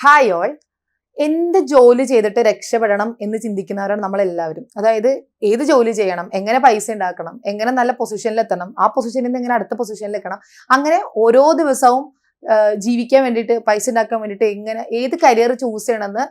Hi all. എന്ത് ജോലി ചെയ്തിട്ട് രക്ഷപ്പെടണം എന്ന് ചിന്തിക്കുന്നവരാണ് നമ്മളെല്ലാവരും. അതായത് ഏത് ജോലി ചെയ്യണം, എങ്ങനെ പൈസ ഉണ്ടാക്കണം, എങ്ങനെ നല്ല പൊസിഷനിൽ എത്തണം, ആ പൊസിഷനിൽ നിന്ന് എങ്ങനെ അടുത്ത പൊസിഷനിൽ എത്തണം, അങ്ങനെ ഓരോ ദിവസവും ജീവിക്കാൻ വേണ്ടിയിട്ട്, പൈസ ഉണ്ടാക്കാൻ വേണ്ടിയിട്ട് എങ്ങനെ ഏത് കരിയർ ചൂസ് ചെയ്യണമെന്ന്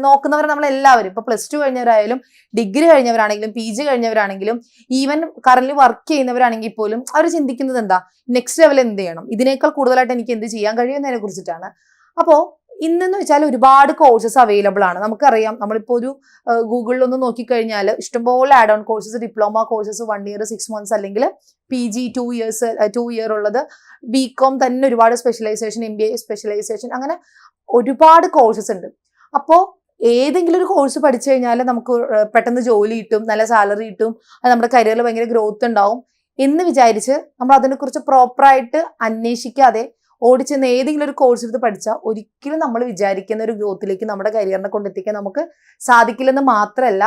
നോക്കുന്നവർ നമ്മളെല്ലാവരും. ഇപ്പൊ +2 കഴിഞ്ഞവരായാലും ഡിഗ്രി കഴിഞ്ഞവരാണെങ്കിലും PG കഴിഞ്ഞവരാണെങ്കിലും ഈവൻ കറന്റ് വർക്ക് ചെയ്യുന്നവരാണെങ്കിൽ പോലും അവർ ചിന്തിക്കുന്നത് എന്താ, നെക്സ്റ്റ് ലെവൽ എന്ത് ചെയ്യണം, ഇതിനേക്കാൾ കൂടുതലായിട്ട് എനിക്ക് എന്ത് ചെയ്യാൻ കഴിയുന്നതിനെ കുറിച്ചിട്ടാണ്. അപ്പോൾ ഇന്നെന്ന് വെച്ചാൽ ഒരുപാട് കോഴ്സസ് അവൈലബിൾ ആണ്. നമുക്കറിയാം, നമ്മളിപ്പോൾ ഒരു ഗൂഗിളിലൊന്ന് നോക്കിക്കഴിഞ്ഞാൽ ഇഷ്ടംപോലെ add on courses, diploma courses 1 year 6 months, അല്ലെങ്കിൽ PG 2 ഇയർ ഉള്ളത്, BCom തന്നെ ഒരുപാട് സ്പെഷ്യലൈസേഷൻ, MBA സ്പെഷ്യലൈസേഷൻ, അങ്ങനെ ഒരുപാട് കോഴ്സസ് ഉണ്ട്. അപ്പോൾ ഏതെങ്കിലും ഒരു കോഴ്സ് പഠിച്ചു കഴിഞ്ഞാൽ നമുക്ക് പെട്ടെന്ന് ജോലി കിട്ടും, നല്ല സാലറി കിട്ടും, അത് നമ്മുടെ കരിയറിൽ ഭയങ്കര ഗ്രോത്ത് ഉണ്ടാവും എന്ന് വിചാരിച്ച് നമ്മൾ അതിനെക്കുറിച്ച് പ്രോപ്പറായിട്ട് അന്വേഷിക്കാതെ ഓടിച്ചെന്ന് ഏതെങ്കിലും ഒരു കോഴ്സ് എടുത്ത് പഠിച്ചാൽ ഒരിക്കലും നമ്മൾ വിചാരിക്കുന്ന ഒരു ഗ്രോത്തിലേക്ക് നമ്മുടെ കരിയറിനെ കൊണ്ടെത്തിക്കാൻ നമുക്ക് സാധിക്കില്ലെന്ന് മാത്രമല്ല,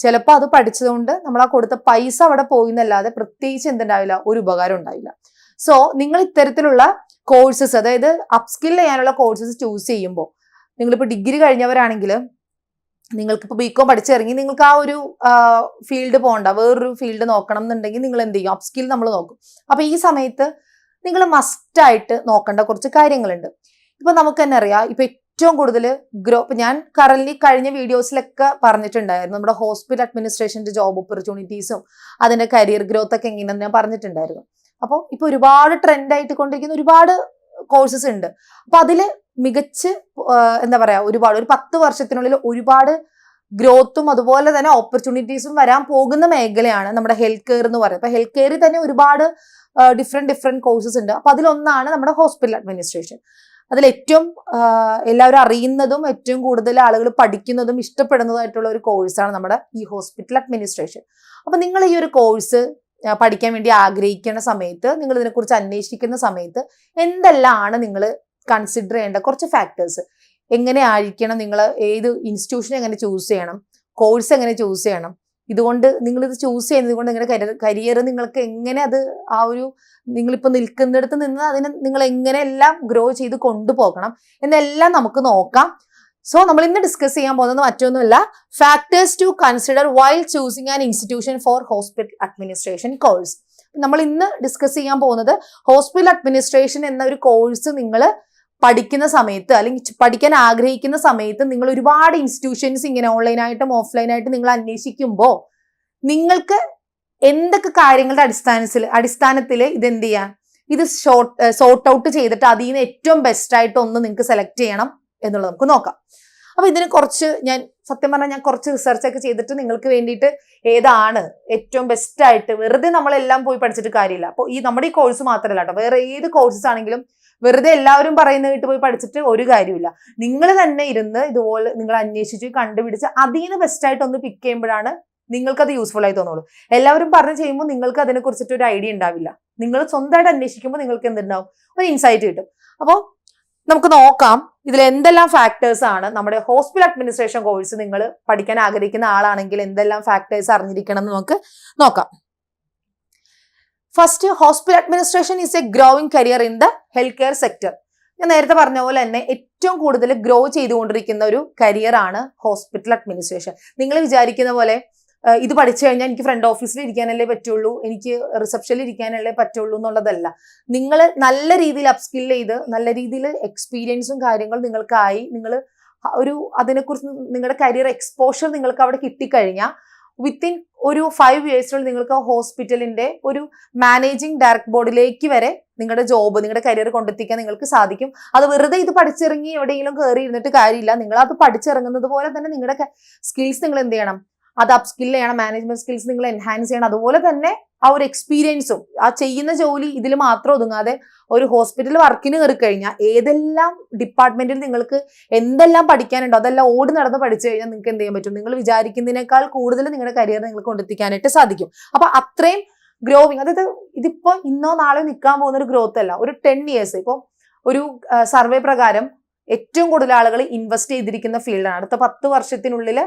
ചിലപ്പോൾ അത് പഠിച്ചതുകൊണ്ട് നമ്മൾ ആ കൊടുത്ത പൈസ അവിടെ പോയിന്നല്ലാതെ പ്രത്യേകിച്ച് എന്തുണ്ടാവില്ല, ഒരു ഉപകാരം ഉണ്ടാവില്ല. സോ നിങ്ങൾ ഇത്തരത്തിലുള്ള കോഴ്സസ്, അതായത് അപ്സ്കിൽ ചെയ്യാനുള്ള കോഴ്സസ് ചൂസ് ചെയ്യുമ്പോൾ, നിങ്ങളിപ്പോൾ ഡിഗ്രി കഴിഞ്ഞവരാണെങ്കിൽ നിങ്ങൾക്കിപ്പോൾ BCom പഠിച്ചിറങ്ങി നിങ്ങൾക്ക് ആ ഒരു ഫീൽഡ് പോകണ്ട, വേറൊരു ഫീൽഡ് നോക്കണം എന്നുണ്ടെങ്കിൽ നിങ്ങൾ എന്ത് ചെയ്യും, അപ്സ്കിൽ നമ്മൾ നോക്കും. അപ്പൊ ഈ സമയത്ത് നിങ്ങൾ മസ്റ്റായിട്ട് നോക്കേണ്ട കുറച്ച് കാര്യങ്ങളുണ്ട്. ഇപ്പൊ നമുക്ക് തന്നെ അറിയാം, ഇപ്പൊ ഏറ്റവും കൂടുതൽ ഞാൻ കഴിഞ്ഞ വീഡിയോസിലൊക്കെ പറഞ്ഞിട്ടുണ്ടായിരുന്നു, നമ്മുടെ ഹോസ്പിറ്റൽ അഡ്മിനിസ്ട്രേഷന്റെ ജോബ് ഓപ്പർച്യൂണിറ്റീസും അതിന്റെ കരിയർ ഗ്രോത്ത് ഒക്കെ എങ്ങനെയെന്ന് ഞാൻ പറഞ്ഞിട്ടുണ്ടായിരുന്നു. അപ്പോൾ ഇപ്പൊ ഒരുപാട് ട്രെൻഡ് ആയിട്ട് കൊണ്ടിരിക്കുന്ന ഒരുപാട് കോഴ്സസ് ഉണ്ട്. അപ്പൊ അതില് മികച്ച് എന്താ പറയാ, ഒരു 10 വർഷത്തിനുള്ളിൽ ഒരുപാട് ഗ്രോത്തും അതുപോലെ തന്നെ ഓപ്പർച്യൂണിറ്റീസും വരാൻ പോകുന്ന മേഖലയാണ് നമ്മുടെ ഹെൽത്ത് കെയർ എന്ന് പറയുന്നത്. അപ്പൊ ഹെൽത്ത് കെയറിൽ തന്നെ ഒരുപാട് ഡിഫറെന്റ് കോഴ്സസ് ഉണ്ട്. അപ്പൊ അതിലൊന്നാണ് നമ്മുടെ ഹോസ്പിറ്റൽ അഡ്മിനിസ്ട്രേഷൻ. അതിൽ ഏറ്റവും എല്ലാവരും അറിയുന്നതും ഏറ്റവും കൂടുതൽ ആളുകൾ പഠിക്കുന്നതും ഇഷ്ടപ്പെടുന്നതായിട്ടുള്ള ഒരു കോഴ്സാണ് നമ്മുടെ ഈ ഹോസ്പിറ്റൽ അഡ്മിനിസ്ട്രേഷൻ. അപ്പൊ നിങ്ങൾ ഈ ഒരു കോഴ്സ് പഠിക്കാൻ വേണ്ടി ആഗ്രഹിക്കുന്ന സമയത്ത്, നിങ്ങൾ ഇതിനെക്കുറിച്ച് അന്വേഷിക്കുന്ന സമയത്ത് എന്തെല്ലാമാണ് നിങ്ങൾ കൺസിഡർ ചെയ്യേണ്ട കുറച്ച് ഫാക്ടേഴ്സ്, എങ്ങനെ ആയിരിക്കണം, നിങ്ങൾ ഏത് ഇൻസ്റ്റിറ്റ്യൂഷൻ എങ്ങനെ ചൂസ് ചെയ്യണം, കോഴ്സ് എങ്ങനെ ചൂസ് ചെയ്യണം, ഇതുകൊണ്ട് നിങ്ങളിത് ചൂസ് ചെയ്യുന്നത് കൊണ്ട് നിങ്ങളുടെ കരിയർ നിങ്ങൾക്ക് എങ്ങനെ അത് ആ ഒരു നിങ്ങളിപ്പോൾ നിൽക്കുന്നിടത്ത് നിന്ന് അതിനെ നിങ്ങൾ എങ്ങനെയെല്ലാം ഗ്രോ ചെയ്ത് കൊണ്ടുപോകണം എന്നെല്ലാം നമുക്ക് നോക്കാം. സോ നമ്മൾ ഇന്ന് ഡിസ്കസ് ചെയ്യാൻ പോകുന്നത് മറ്റൊന്നുമല്ല, factors to consider while choosing an institution for hospital administration course. നമ്മൾ ഇന്ന് ഡിസ്കസ് ചെയ്യാൻ പോകുന്നത് ഹോസ്പിറ്റൽ അഡ്മിനിസ്ട്രേഷൻ എന്ന ഒരു കോഴ്സ് നിങ്ങൾ പഠിക്കുന്ന സമയത്ത്, അല്ലെങ്കിൽ പഠിക്കാൻ ആഗ്രഹിക്കുന്ന സമയത്ത്, നിങ്ങൾ ഒരുപാട് ഇൻസ്റ്റിറ്റ്യൂഷൻസ് ഇങ്ങനെ ഓൺലൈനായിട്ടും ഓഫ്ലൈനായിട്ടും നിങ്ങൾ അന്വേഷിക്കുമ്പോൾ നിങ്ങൾക്ക് എന്തൊക്കെ കാര്യങ്ങളുടെ അടിസ്ഥാനത്തിൽ ഇതെന്ത് ചെയ്യാൻ, ഇത് സോർട്ട് ഔട്ട് ചെയ്തിട്ട് അതിൽ നിന്ന് ഏറ്റവും ബെസ്റ്റ് ആയിട്ട് ഒന്ന് നിങ്ങൾക്ക് സെലക്ട് ചെയ്യണം എന്നുള്ളത് നമുക്ക് നോക്കാം. അപ്പൊ ഇതിന് സത്യം പറഞ്ഞാൽ ഞാൻ കുറച്ച് റിസർച്ച് ഒക്കെ ചെയ്തിട്ട് നിങ്ങൾക്ക് വേണ്ടിയിട്ട് ഏതാണ് ഏറ്റവും ബെസ്റ്റ് ആയിട്ട്, വെറുതെ നമ്മളെല്ലാം പോയി പഠിച്ചിട്ട് കാര്യമില്ല. അപ്പോൾ നമ്മുടെ ഈ കോഴ്സ് മാത്രമല്ല കേട്ടോ, വേറെ ഏത് കോഴ്സസ് ആണെങ്കിലും വെറുതെ എല്ലാവരും പറയുന്ന കേട്ട് പോയി പഠിച്ചിട്ട് ഒരു കാര്യമില്ല. നിങ്ങൾ തന്നെ ഇരുന്ന് ഇതുപോലെ നിങ്ങൾ അന്വേഷിച്ച് കണ്ടുപിടിച്ച് അതിൽ നിന്ന് ബെസ്റ്റ് ആയിട്ട് ഒന്ന് പിക്ക് ചെയ്യുമ്പോഴാണ് നിങ്ങൾക്കത് യൂസ്ഫുൾ ആയി തോന്നുള്ളൂ. എല്ലാവരും പറഞ്ഞു ചെയ്യുമ്പോൾ നിങ്ങൾക്ക് അതിനെ കുറിച്ചിട്ട് ഒരു ഐഡിയ ഉണ്ടാവില്ല. നിങ്ങൾ സ്വന്തമായിട്ട് അന്വേഷിക്കുമ്പോൾ നിങ്ങൾക്ക് എന്തുണ്ടാവും, ഒരു ഇൻസൈറ്റ് കിട്ടും. അപ്പോൾ നമുക്ക് നോക്കാം ഇതിൽ എന്തെല്ലാം ഫാക്ടേഴ്സ് ആണ് നമ്മുടെ ഹോസ്പിറ്റൽ അഡ്മിനിസ്ട്രേഷൻ കോഴ്സ് നിങ്ങൾ പഠിക്കാൻ ആഗ്രഹിക്കുന്ന ആളാണെങ്കിൽ എന്തെല്ലാം ഫാക്ടേഴ്സ് അറിഞ്ഞിരിക്കണം എന്ന് നമുക്ക് നോക്കാം. First, hospital administration is A growing career in the health care sector. ഞാൻ നേരത്തെ പറഞ്ഞ പോലെ തന്നെ ഏറ്റവും കൂടുതൽ ഗ്രോ ചെയ്തുകൊണ്ടിരിക്കുന്ന ഒരു കരിയർ ആണ് ഹോസ്പിറ്റൽ അഡ്മിനിസ്ട്രേഷൻ. നിങ്ങൾ വിചാരിക്കുന്ന പോലെ ഇത് പഠിച്ചു കഴിഞ്ഞാൽ എനിക്ക് ഫ്രണ്ട് ഓഫീസിൽ ഇരിക്കാനല്ലേ പറ്റുള്ളൂ, എനിക്ക് റിസപ്ഷനിൽ ഇരിക്കാനല്ലേ പറ്റുള്ളൂ എന്നുള്ളതല്ല. നിങ്ങൾ നല്ല രീതിയിൽ അപ്സ്കിൽ ചെയ്ത് നല്ല രീതിയിൽ എക്സ്പീരിയൻസും കാര്യങ്ങളും നിങ്ങൾക്കായി, നിങ്ങൾ അതിനെക്കുറിച്ച് നിങ്ങളുടെ കരിയർ എക്സ്പോഷർ നിങ്ങൾക്ക് അവിടെ കിട്ടിക്കഴിഞ്ഞാൽ വിത്തിൻ ഒരു 5 yearsനുള്ളിൽ നിങ്ങൾക്ക് ഹോസ്പിറ്റലിന്റെ ഒരു മാനേജിംഗ് ഡയറക്ടർ ബോർഡിലേക്ക് വരെ നിങ്ങളുടെ ജോബ്, നിങ്ങളുടെ കരിയർ കൊണ്ടെത്തിക്കാൻ നിങ്ങൾക്ക് സാധിക്കും. അത് വെറുതെ ഇത് പഠിച്ചിറങ്ങി എവിടെയെങ്കിലും കയറി ഇരുന്നിട്ട് കാര്യമില്ല. നിങ്ങൾ അത് പഠിച്ചിറങ്ങുന്നത് പോലെ തന്നെ നിങ്ങളുടെ സ്കിൽസ് നിങ്ങൾ എന്ത് ചെയ്യണം, അത് അപ്സ്കിൽ ചെയ്യണം, മാനേജ്മെന്റ് സ്കിൽസ് നിങ്ങൾ എൻഹാൻസ് ചെയ്യണം. അതുപോലെ തന്നെ ആ ഒരു എക്സ്പീരിയൻസും, ആ ചെയ്യുന്ന ജോലി ഇതിൽ മാത്രം ഒതുങ്ങാതെ ഒരു ഹോസ്പിറ്റൽ വർക്കിന് കയറി കഴിഞ്ഞാൽ ഏതെല്ലാം ഡിപ്പാർട്ട്മെന്റിൽ നിങ്ങൾക്ക് എന്തെല്ലാം പഠിക്കാനുണ്ടോ അതെല്ലാം ഓടി നടന്ന് പഠിച്ചു കഴിഞ്ഞാൽ നിങ്ങൾക്ക് എന്ത് ചെയ്യാൻ പറ്റും, നിങ്ങൾ വിചാരിക്കുന്നതിനേക്കാൾ കൂടുതൽ നിങ്ങളുടെ കരിയർ നിങ്ങൾക്ക് കൊണ്ടെത്തിക്കാനായിട്ട് സാധിക്കും. അപ്പൊ അത്രയും ഗ്രോവിങ്, അതായത് ഇതിപ്പോ ഇന്നോ നാളെ നിൽക്കാൻ പോകുന്ന ഒരു ഗ്രോത്ത് അല്ല, ഒരു 10 years. ഇപ്പോൾ ഒരു സർവേ പ്രകാരം ഏറ്റവും കൂടുതൽ ആളുകൾ ഇൻവെസ്റ്റ് ചെയ്തിരിക്കുന്ന ഫീൽഡാണ്. അടുത്ത 10 വർഷത്തിനുള്ളിൽ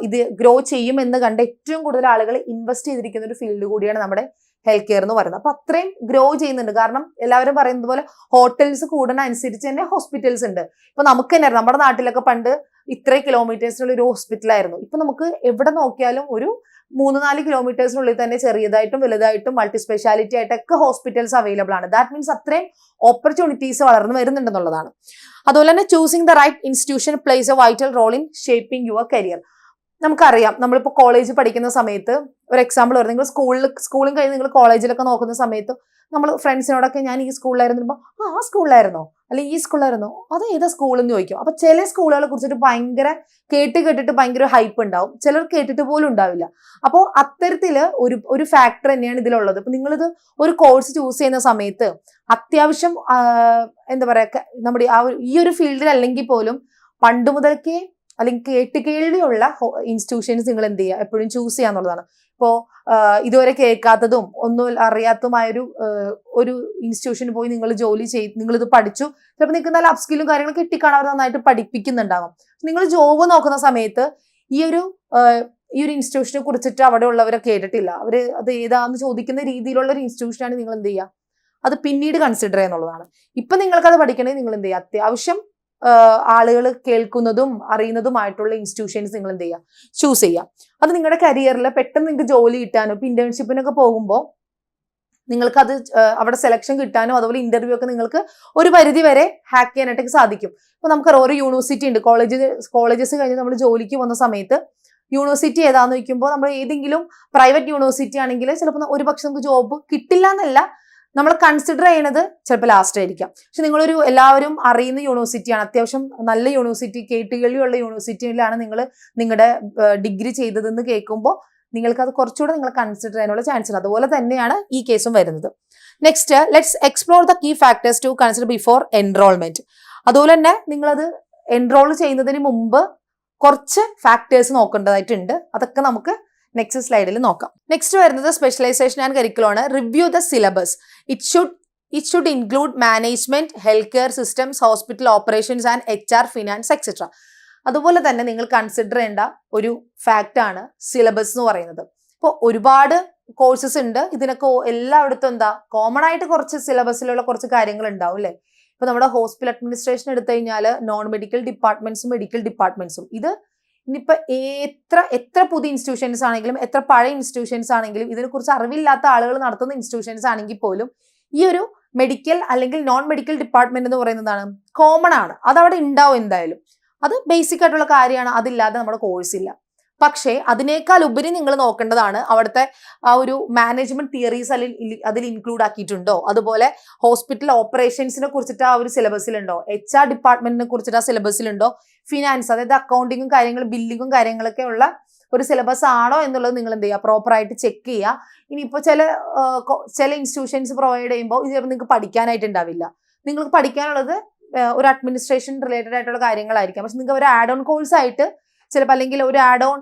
ഇത് ഗ്രോ ചെയ്യുമെന്ന് കണ്ട് ഏറ്റവും കൂടുതൽ ആളുകൾ ഇൻവെസ്റ്റ് ചെയ്തിരിക്കുന്ന ഒരു ഫീൽഡ് കൂടിയാണ് നമ്മുടെ ഹെൽത്ത് കെയർ എന്ന് പറയുന്നത്. അപ്പൊ അത്രയും ഗ്രോ ചെയ്യുന്നുണ്ട്. കാരണം എല്ലാവരും പറയുന്നത് പോലെ ഹോട്ടൽസ് കൂടുന്ന അനുസരിച്ച് തന്നെ ഹോസ്പിറ്റൽസ് ഉണ്ട്. ഇപ്പൊ നമുക്ക് തന്നെ നമ്മുടെ നാട്ടിലൊക്കെ പണ്ട് ഇത്രയും കിലോമീറ്റേഴ്സിനുള്ള ഒരു ഹോസ്പിറ്റലായിരുന്നു. ഇപ്പൊ നമുക്ക് എവിടെ നോക്കിയാലും ഒരു 3-4 കിലോമീറ്റേഴ്സിനുള്ളിൽ തന്നെ ചെറിയതായിട്ടും വലുതായിട്ടും മൾട്ടി സ്പെഷ്യാലിറ്റി ആയിട്ടൊക്കെ ഹോസ്പിറ്റൽസ് അവൈലബിൾ ആണ്. ദാറ്റ് മീൻസ് അത്രയും ഓപ്പർച്യൂണിറ്റീസ് വളർന്നു വരുന്നുണ്ടെന്നുള്ളതാണ്. അതുപോലെ തന്നെ choosing the right institution plays a vital role in shaping your career. നമുക്കറിയാം, നമ്മളിപ്പോൾ കോളേജ് പഠിക്കുന്ന സമയത്ത് ഒരു എക്സാമ്പിൾ പറയും, നിങ്ങൾ സ്കൂളും കഴിഞ്ഞ് നിങ്ങൾ കോളേജിലൊക്കെ നോക്കുന്ന സമയത്ത് നമ്മൾ ഫ്രണ്ട്സിനോടൊക്കെ ഞാൻ ഈ സ്കൂളിലായിരുന്നു, ആ സ്കൂളിലായിരുന്നോ, അല്ലെങ്കിൽ ഈ സ്കൂളിലായിരുന്നോ, അത് ഏതാ സ്കൂളെന്ന് ചോദിക്കും. അപ്പൊ ചില സ്കൂളുകളെ കുറിച്ചിട്ട് ഭയങ്കര കേട്ടിട്ട് ഭയങ്കര ഹൈപ്പ് ഉണ്ടാവും, ചിലർ കേട്ടിട്ട് പോലും ഉണ്ടാവില്ല. അപ്പോൾ അത്തരത്തില് ഒരു ഫാക്ടർ തന്നെയാണ് ഇതിലുള്ളത്. ഇപ്പൊ നിങ്ങളിത് ഒരു കോഴ്സ് ചൂസ് ചെയ്യുന്ന സമയത്ത് അത്യാവശ്യം എന്താ പറയാ, നമ്മുടെ ഈ ഒരു ഫീൽഡിൽ അല്ലെങ്കിൽ പോലും പണ്ട് മുതൽക്കേ അല്ലെങ്കിൽ കേൾവിയുള്ള ഇൻസ്റ്റിറ്റ്യൂഷൻസ് നിങ്ങൾ എന്ത് ചെയ്യുക, എപ്പോഴും ചൂസ് ചെയ്യാന്നുള്ളതാണ്. ഇപ്പോൾ ഇതുവരെ കേൾക്കാത്തതും ഒന്നും അറിയാത്തതുമായൊരു ഒരു ഇൻസ്റ്റിറ്റ്യൂഷന് പോയി നിങ്ങൾ ജോലി നിങ്ങളിത് പഠിച്ചു, ചിലപ്പോൾ നിങ്ങൾക്ക് നല്ല അപ്സ്കില്ലും കാര്യങ്ങളും കിട്ടിക്കാണാൻ അവർ നന്നായിട്ട് പഠിപ്പിക്കുന്നുണ്ടാകും. നിങ്ങൾ ജോബ് നോക്കുന്ന സമയത്ത് ഈ ഒരു ഇൻസ്റ്റിറ്റ്യൂഷനെ കുറിച്ചിട്ട് അവിടെ ഉള്ളവരെ കേട്ടിട്ടില്ല, അവർ അത് ഏതാന്ന് ചോദിക്കുന്ന രീതിയിലുള്ള ഒരു ഇൻസ്റ്റിറ്റ്യൂഷനാണ് നിങ്ങൾ എന്ത് ചെയ്യുക, അത് പിന്നീട് കൺസിഡർ ചെയ്യുന്നുള്ളതാണ്. ഇപ്പൊ നിങ്ങൾക്കത് പഠിക്കണമെങ്കിൽ നിങ്ങൾ എന്ത് ചെയ്യുക, അത്യാവശ്യം ആളുകൾ കേൾക്കുന്നതും അറിയുന്നതുമായിട്ടുള്ള ഇൻസ്റ്റിറ്റ്യൂഷൻസ് നിങ്ങൾ എന്ത് ചെയ്യുക, ചൂസ് ചെയ്യുക. അത് നിങ്ങളുടെ കരിയറിൽ പെട്ടെന്ന് നിങ്ങൾക്ക് ജോലി കിട്ടാനോ ഇപ്പൊ ഇന്റേൺഷിപ്പിനൊക്കെ പോകുമ്പോൾ നിങ്ങൾക്ക് അത് അവിടെ സെലക്ഷൻ കിട്ടാനോ അതുപോലെ ഇന്റർവ്യൂ ഒക്കെ നിങ്ങൾക്ക് ഒരു പരിധി വരെ ഹാക്ക് ചെയ്യാനായിട്ടൊക്കെ സാധിക്കും. ഇപ്പൊ നമുക്കറിയാം ഓരോ യൂണിവേഴ്സിറ്റി ഉണ്ട്, കോളേജസ് കഴിഞ്ഞ് നമ്മൾ ജോലിക്ക് പോകുന്ന സമയത്ത് യൂണിവേഴ്സിറ്റി ഏതാന്ന് ചോദിക്കുമ്പോൾ നമ്മൾ ഏതെങ്കിലും പ്രൈവറ്റ് യൂണിവേഴ്സിറ്റി ആണെങ്കിൽ ചിലപ്പോൾ ഒരുപക്ഷെ നമുക്ക് ജോബ് കിട്ടില്ല എന്നല്ല, നമ്മൾ കൺസിഡർ ചെയ്യണത് ചിലപ്പോൾ ലാസ്റ്റ് ആയിരിക്കാം. പക്ഷെ നിങ്ങളൊരു എല്ലാവരും അറിയുന്ന യൂണിവേഴ്സിറ്റിയാണ്, അത്യാവശ്യം നല്ല യൂണിവേഴ്സിറ്റി, കേട്ടുകേൾവിയുള്ള യൂണിവേഴ്സിറ്റിയിലാണ് നിങ്ങളുടെ ഡിഗ്രി ചെയ്തതെന്ന് കേൾക്കുമ്പോൾ നിങ്ങൾക്ക് അത് കുറച്ചുകൂടെ നിങ്ങൾ കൺസിഡർ ചെയ്യാനുള്ള ചാൻസ് ഉണ്ട്. അതുപോലെ തന്നെയാണ് ഈ കേസും വരുന്നത്. Next, let's explore the key factors to consider before enrolment. അതുപോലെ തന്നെ നിങ്ങളത് എൻറോൾ ചെയ്യുന്നതിന് മുമ്പ് കുറച്ച് ഫാക്ടേഴ്സ് നോക്കേണ്ടതായിട്ടുണ്ട്. അതൊക്കെ നമുക്ക് നെക്സ്റ്റ് സ്ലൈഡിൽ നോക്കാം. നെക്സ്റ്റ് വരുന്നത് സ്പെഷ്യലൈസേഷൻ ആൻഡ് കരിക്കുലമാണ്. Review the syllabus. It should include management, health care systems, hospital operations and HR, finance, etcetera. അതുപോലെ തന്നെ നിങ്ങൾ കൺസിഡർ ചെയ്യേണ്ട ഒരു ഫാക്റ്റ് ആണ് സിലബസ് എന്ന് പറയുന്നത്. ഇപ്പോൾ ഒരുപാട് കോഴ്സസ് ഉണ്ട്, ഇതിനൊക്കെ എല്ലായിടത്തും എന്താ കോമൺ ആയിട്ട് കുറച്ച് സിലബസിലുള്ള കുറച്ച് കാര്യങ്ങൾ ഉണ്ടാവും അല്ലേ. ഇപ്പൊ നമ്മുടെ ഹോസ്പിറ്റൽ അഡ്മിനിസ്ട്രേഷൻ എടുത്തു കഴിഞ്ഞാൽ നോൺ മെഡിക്കൽ ഡിപ്പാർട്ട്മെന്റ്സും മെഡിക്കൽ ഡിപ്പാർട്ട്മെന്റ്സും, ഇത് ഇനിയിപ്പോ എത്ര പുതിയ ഇൻസ്റ്റിറ്റ്യൂഷൻസ് ആണെങ്കിലും എത്ര പഴയ ഇൻസ്റ്റിറ്റ്യൂഷൻസ് ആണെങ്കിലും ഇതിനെക്കുറിച്ച് അറിവില്ലാത്ത ആളുകൾ നടത്തുന്ന ഇൻസ്റ്റിറ്റ്യൂഷൻസ് ആണെങ്കിൽ പോലും ഈ ഒരു മെഡിക്കൽ അല്ലെങ്കിൽ നോൺ മെഡിക്കൽ ഡിപ്പാർട്ട്മെന്റ് എന്ന് പറയുന്നതാണ് കോമൺ ആണ്, അതവിടെ ഉണ്ടാവും എന്തായാലും. അത് ബേസിക് ആയിട്ടുള്ള കാര്യമാണ്, അതില്ലാതെ നമ്മുടെ കോഴ്സ് ഇല്ല. പക്ഷേ അതിനേക്കാൾ ഉപരി നിങ്ങൾ നോക്കേണ്ടതാണ് അവിടുത്തെ ആ ഒരു മാനേജ്മെന്റ് തിയറീസ് അതിൽ ഇൻക്ലൂഡ് ആക്കിയിട്ടുണ്ടോ, അതുപോലെ ഹോസ്പിറ്റൽ ഓപ്പറേഷൻസിനെ കുറിച്ചിട്ട് ആ ഒരു സിലബസിലുണ്ടോ, HR ഡിപ്പാർട്ട്മെന്റിനെ കുറിച്ചിട്ട് ആ സിലബസിലുണ്ടോ, ഫിനാൻസ് അതായത് അക്കൗണ്ടിങ്ങും കാര്യങ്ങളും ബില്ലിങ്ങും കാര്യങ്ങളൊക്കെ ഉള്ള ഒരു സിലബസ് ആണോ എന്നുള്ളത് നിങ്ങൾ എന്ത് ചെയ്യുക, പ്രോപ്പറായിട്ട് ചെക്ക് ചെയ്യുക. ഇനിയിപ്പോൾ ചില ഇൻസ്റ്റിറ്റ്യൂഷൻസ് പ്രൊവൈഡ് ചെയ്യുമ്പോൾ ഇത് ചിലപ്പോൾ നിങ്ങൾക്ക് പഠിക്കാനായിട്ടുണ്ടാവില്ല. നിങ്ങൾക്ക് പഠിക്കാനുള്ളത് ഒരു അഡ്മിനിസ്ട്രേഷൻ റിലേറ്റഡ് ആയിട്ടുള്ള കാര്യങ്ങളായിരിക്കാം. പക്ഷെ നിങ്ങൾക്ക് ഒരു ആഡ് ഓൺ കോഴ്സ് ആയിട്ട് ചിലപ്പോൾ അല്ലെങ്കിൽ ഒരു ആഡ് ഓൺ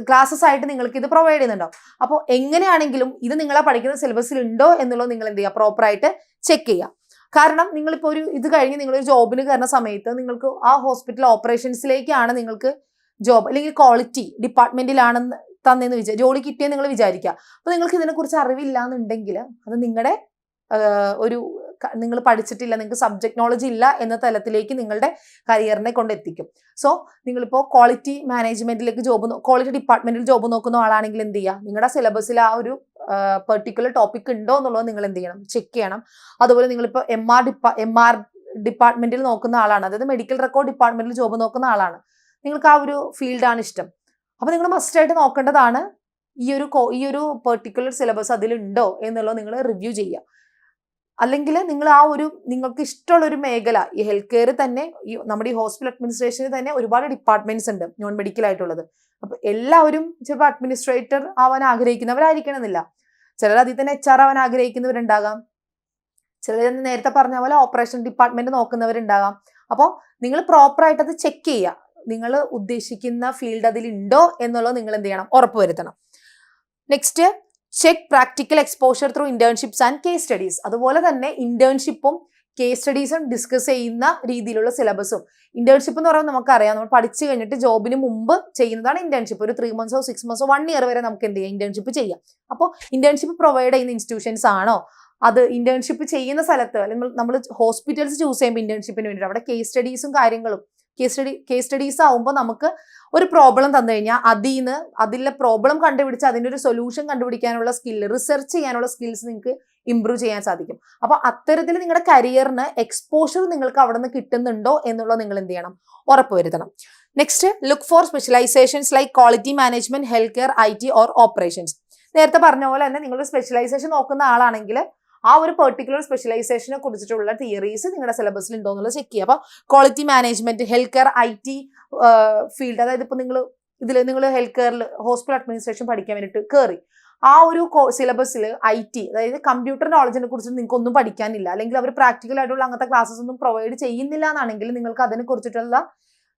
ക്ലാസ്സസ് ആയിട്ട് നിങ്ങൾക്ക് ഇത് പ്രൊവൈഡ് ചെയ്യുന്നുണ്ടാവും. അപ്പോൾ എങ്ങനെയാണെങ്കിലും ഇത് നിങ്ങളെ പഠിക്കുന്ന സിലബസിൽ ഉണ്ടോ എന്നുള്ളത് നിങ്ങൾ എന്ത് ചെയ്യുക, പ്രോപ്പറായിട്ട് ചെക്ക് ചെയ്യുക. കാരണം നിങ്ങളിപ്പോൾ ഇത് കഴിഞ്ഞ് നിങ്ങളൊരു ജോബിന് കയറുന്ന സമയത്ത് നിങ്ങൾക്ക് ആ ഹോസ്പിറ്റൽ ഓപ്പറേഷൻസിലേക്കാണ് നിങ്ങൾക്ക് ജോബ്, അല്ലെങ്കിൽ ക്വാളിറ്റി ഡിപ്പാർട്ട്മെന്റിലാണെന്ന് തന്നെന്ന് ജോലി കിട്ടിയെന്ന് നിങ്ങൾ വിചാരിക്കുക. അപ്പോൾ നിങ്ങൾക്ക് ഇതിനെക്കുറിച്ച് അറിവില്ല എന്നുണ്ടെങ്കിൽ അത് നിങ്ങളുടെ നിങ്ങൾ പഠിച്ചിട്ടില്ല, നിങ്ങൾക്ക് സബ്ജക്ട് നോളജ് ഇല്ല എന്ന തലത്തിലേക്ക് നിങ്ങളുടെ കരിയറിനെ കൊണ്ടെത്തിക്കും. സോ നിങ്ങളിപ്പോൾ ക്വാളിറ്റി മാനേജ്മെന്റിലേക്ക് ക്വാളിറ്റി ഡിപ്പാർട്ട്മെന്റിൽ ജോബ് നോക്കുന്ന ആളാണെങ്കിൽ എന്ത് ചെയ്യുക, നിങ്ങളുടെ സിലബസിൽ ആ ഒരു പെർട്ടിക്കുലർ ടോപ്പിക് ഉണ്ടോ എന്നുള്ളത് നിങ്ങൾ എന്ത് ചെയ്യണം, ചെക്ക് ചെയ്യണം. അതുപോലെ നിങ്ങളിപ്പോൾ MR ഡിപ്പാർട്ട്മെന്റിൽ നോക്കുന്ന ആളാണ്, അതായത് മെഡിക്കൽ റെക്കോർഡ് ഡിപ്പാർട്ട്മെന്റിൽ ജോബ് നോക്കുന്ന ആളാണ്, നിങ്ങൾക്ക് ആ ഒരു ഫീൽഡാണ് ഇഷ്ടം, അപ്പോൾ നിങ്ങൾ മസ്റ്റായിട്ട് നോക്കേണ്ടതാണ് ഈ ഒരു പെർട്ടിക്കുലർ സിലബസ് അതിലുണ്ടോ എന്നുള്ളത് നിങ്ങൾ റിവ്യൂ ചെയ്യുക. അല്ലെങ്കിൽ നിങ്ങൾ നിങ്ങൾക്ക് ഇഷ്ടമുള്ള ഒരു മേഖല, ഈ ഹെൽത്ത് കെയർ തന്നെ, നമ്മുടെ ഈ ഹോസ്പിറ്റൽ അഡ്മിനിസ്ട്രേഷനിൽ തന്നെ ഒരുപാട് ഡിപ്പാർട്ട്മെന്റ്സ് ഉണ്ട് നോൺ മെഡിക്കൽ ആയിട്ടുള്ളത്. അപ്പൊ എല്ലാവരും ചിലപ്പോൾ അഡ്മിനിസ്ട്രേറ്റർ ആവാൻ ആഗ്രഹിക്കുന്നവരായിരിക്കണമെന്നില്ല, ചിലർ അതിൽ തന്നെ HR ആവാൻ ആഗ്രഹിക്കുന്നവരുണ്ടാകാം, ചിലർ നേരത്തെ പറഞ്ഞ പോലെ ഓപ്പറേഷൻ ഡിപ്പാർട്ട്മെന്റ് നോക്കുന്നവരുണ്ടാകാം. അപ്പോൾ നിങ്ങൾ പ്രോപ്പറായിട്ട് അത് ചെക്ക് ചെയ്യുക, നിങ്ങൾ ഉദ്ദേശിക്കുന്ന ഫീൽഡ് അതിലുണ്ടോ എന്നുള്ളത് നിങ്ങൾ എന്ത് ചെയ്യണം, ഉറപ്പുവരുത്തണം. Next, check practical exposure through internships and case studies. അതുപോലെ തന്നെ ഇന്റേൺഷിപ്പും കേസ് സ്റ്റഡീസും ഡിസ്കസ് ചെയ്യുന്ന രീതിയിലുള്ള സിലബസും. ഇന്റേൺഷിപ്പ് എന്ന് പറയുമ്പോൾ നമുക്കറിയാം, നമ്മൾ പഠിച്ചു കഴിഞ്ഞിട്ട് ജോബിന് മുമ്പ് ചെയ്യുന്നതാണ് ഇന്റേൺഷിപ്പ്. ഒരു 3 months 6 months 1 year വരെ നമുക്ക് എന്ത് ചെയ്യാം, ഇന്റേൺഷിപ്പ് ചെയ്യാം. അപ്പോൾ ഇന്റേൺഷിപ്പ് പ്രൊവൈഡ് ചെയ്യുന്ന ഇൻസ്റ്റിറ്റ്യൂഷൻസ് ആണോ, അത് ഇന്റേൺഷിപ്പ് ചെയ്യുന്ന സ്ഥലത്ത് അല്ലെങ്കിൽ നമ്മൾ ഹോസ്പിറ്റൽസ് ചൂസ് ചെയ്യുമ്പോൾ ഇന്റേൺഷിപ്പിന് വേണ്ടിയിട്ട് അവിടെ കേസ് സ്റ്റഡീസും കാര്യങ്ങളും, കേസ് സ്റ്റഡീസ് ആവുമ്പോൾ നമുക്ക് ഒരു പ്രോബ്ലം തന്നു കഴിഞ്ഞാൽ അതിലെ പ്രോബ്ലം കണ്ടുപിടിച്ച് അതിൻ്റെ ഒരു സൊല്യൂഷൻ കണ്ടുപിടിക്കാനുള്ള സ്കില്ല്, റിസർച്ച് ചെയ്യാനുള്ള സ്കിൽസ് നിങ്ങൾക്ക് ഇംപ്രൂവ് ചെയ്യാൻ സാധിക്കും. അപ്പോൾ അത്തരത്തിൽ നിങ്ങളുടെ കരിയറിന് എക്സ്പോഷർ നിങ്ങൾക്ക് അവിടെ നിന്ന് കിട്ടുന്നുണ്ടോ എന്നുള്ളത് നിങ്ങൾ എന്ത് ചെയ്യണം, ഉറപ്പുവരുത്തണം. Next, look for specialisations like quality management, health care, IT or operations. നേരത്തെ പറഞ്ഞ പോലെ തന്നെ നിങ്ങളൊരു സ്പെഷ്യലൈസേഷൻ നോക്കുന്ന ആളാണെങ്കിൽ ആ ഒരു പെർട്ടിക്കുലർ സ്പെഷ്യലൈസേഷനെ കുറിച്ചിട്ടുള്ള തിയറീസ് നിങ്ങളുടെ സിലബസിൽ ഉണ്ടോ എന്നുള്ളത് ചെക്ക് ചെയ്യുക. അപ്പോൾ quality management, health care, IT field, അതായത് ഇപ്പോൾ നിങ്ങൾ ഹെൽത്ത് കെയറിൽ ഹോസ്പിറ്റൽ അഡ്മിനിസ്ട്രേഷൻ പഠിക്കാൻ വേണ്ടിയിട്ട് കയറി, ആ ഒരു സിലബസിൽ IT, അതായത് കമ്പ്യൂട്ടർ നോളജിനെ കുറിച്ച് നിങ്ങൾക്ക് ഒന്നും പഠിക്കാനില്ല, അല്ലെങ്കിൽ അവർ പ്രാക്ടിക്കൽ ആയിട്ടുള്ള അങ്ങനത്തെ ക്ലാസ്സസ് ഒന്നും പ്രൊവൈഡ് ചെയ്യുന്നില്ല എന്നാണെങ്കിൽ നിങ്ങൾക്ക് അതിനെ കുറിച്ചിട്ടുള്ള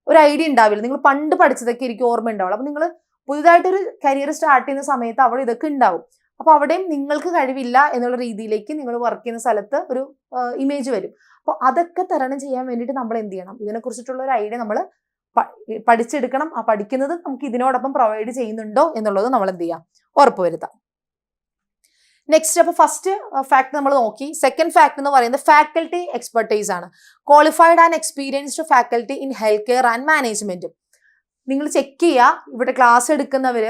ഒരു ഐഡിയ ഉണ്ടാവില്ല. നിങ്ങൾ പണ്ട് പഠിച്ചതൊക്കെ എനിക്ക് ഓർമ്മ ഉണ്ടാവുള്ളൂ. അപ്പോൾ നിങ്ങൾ പുതുതായിട്ടൊരു കരിയർ സ്റ്റാർട്ട് ചെയ്യുന്ന സമയത്ത് അവിടെ ഇതൊക്കെ ഉണ്ടാവും. അപ്പോൾ അവിടെയും നിങ്ങൾക്ക് കഴിവില്ല എന്നുള്ള രീതിയിലേക്ക് നിങ്ങൾ വർക്ക് ചെയ്യുന്ന സ്ഥലത്ത് ഒരു ഇമേജ് വരും. അപ്പോൾ അതൊക്കെ തരണം ചെയ്യാൻ വേണ്ടിയിട്ട് നമ്മൾ എന്ത് ചെയ്യണം, ഇതിനെക്കുറിച്ചിട്ടുള്ള ഒരു ഐഡിയ നമ്മൾ പഠിച്ചെടുക്കണം. ആ പഠിക്കുന്നത് നമുക്ക് ഇതിനോടൊപ്പം പ്രൊവൈഡ് ചെയ്യുന്നുണ്ടോ എന്നുള്ളത് നമ്മൾ എന്ത് ചെയ്യാം, ഉറപ്പുവരുത്താം. നെക്സ്റ്റ്, അപ്പോൾ ഫസ്റ്റ് ഫാക്ട് നമ്മൾ നോക്കി. സെക്കൻഡ് ഫാക്ട് എന്ന് പറയുന്നത് ഫാക്കൽറ്റി എക്സ്പെർട്ടൈസ് ആണ്. Qualified and experienced faculty in health care and management. നിങ്ങൾ ചെക്ക് ചെയ്യുക, ഇവിടെ ക്ലാസ് എടുക്കുന്നവർ,